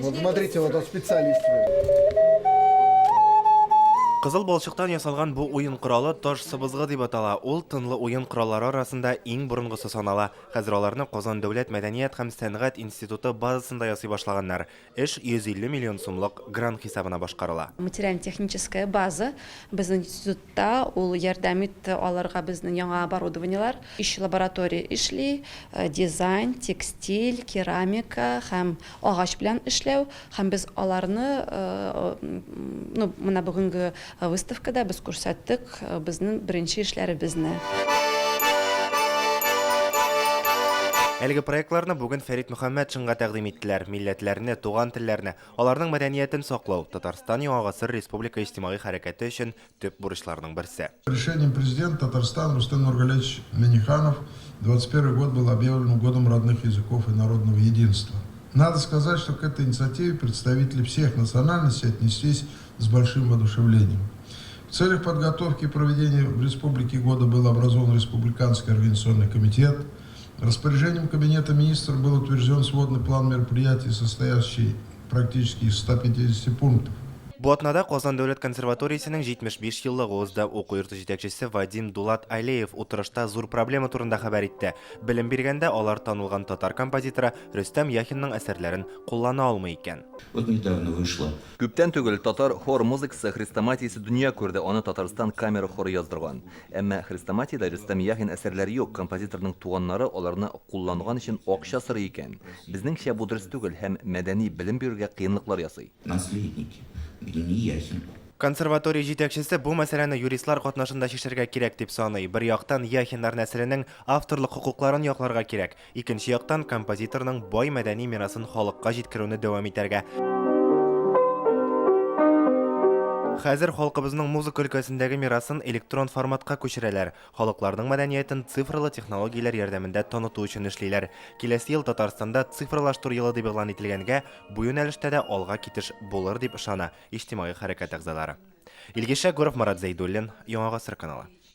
Вот смотрите, вот он специалист. Кызыл балчыктан ясалган бу уен куралы таш сыбызгы дип атала. Ул тынлы уен кораллары арасында иң борынгысы санала. Хәзер аларны Казан дәүләт мәдәният һәм сәнгать институты базасында ясый башлаганнар. Эш 150 миллион сумлык грант хисабына башкарыла. Материально-техническая база безнең институтта ул ярдәм итте аларга безнең яңа оборудованиелар. Иш лаборатория эшли, дизайн, текстиль, керамика һәм агач белән эшләү һәм без аларны менә бүгенге выставкада без күрсәттек безнең беренче эшләребезне. Әлеге проектларны бүген Фәрит Мөхәммәтшинга тәкъдим иттеләр. Милләтләрне, туган телләрне, аларның мәдәниятен саклау Татарстан Яңа гасыр республика иҗтимагый хәрәкәте өчен төп бурычларның берсе. Решением президента Татарстана Рустем Нургалиевич Миңнеханов 21 год был объявлен годом родных языков и народного единства. Надо сказать, что к этой инициативе представители всех национальностей отнеслись с большим воодушевлением. В целях подготовки и проведения в республике года был образован Республиканский организационный комитет. Распоряжением Кабинета министров был утвержден сводный план мероприятий, состоящий практически из 150 пунктов. Бу атнада Казан дәүләт консерваториясенең 75 еллыгы узды. Уку йорты җитәкчесе Вадим Дулат Алеев утырышта зур проблема турында хәбәр итте. Белем биргәндә алар танылган татар композиторы Рөстәм Яхинның әсәрләрен куллана алмый икән. Вот недавно вышло. Күптән түгел татар хор музыкасы хрестоматиясе дөнья күрде, аны Татарстан камера хоры яздырган. Әмма хрестоматиядә Рөстәм Яхин әсәрләре юк, композиторның туганнары аларны кулланган өчен акча сорый икән. Безнеңчә бу дөрес түгел һәм мәдәни белем бирүгә кыенлыклар ясый. Наследники, где не ясен. Консерватория җитәкчесе бу мәсьәләне юристлар катнашында чишәргә кирәк дип саный. Бер яктан Яхиннар нәселенең авторлык хокукларын якларга кирәк, икенче яктан композиторның бай мәдәни мирасын халыкка җиткерүне дәвам итәргә. Хәзер халкыбызның музыка өлкәсендәге мирасын электрон форматка күчерәләр. Халыкларның мәдәниятен цифрлы технологияләр ярдәмендә таныту өчен эшлиләр. Киләсе ел Татарстанда цифрлаштыру елы дип игълан ителгәнгә, бу юнәлештә дә алга китеш булыр дип ышана иҗтимагый хәрәкәт әгъзалары. Илгиз Шәгуров, Марат Зәйдуллин, Яңа гасыр каналы.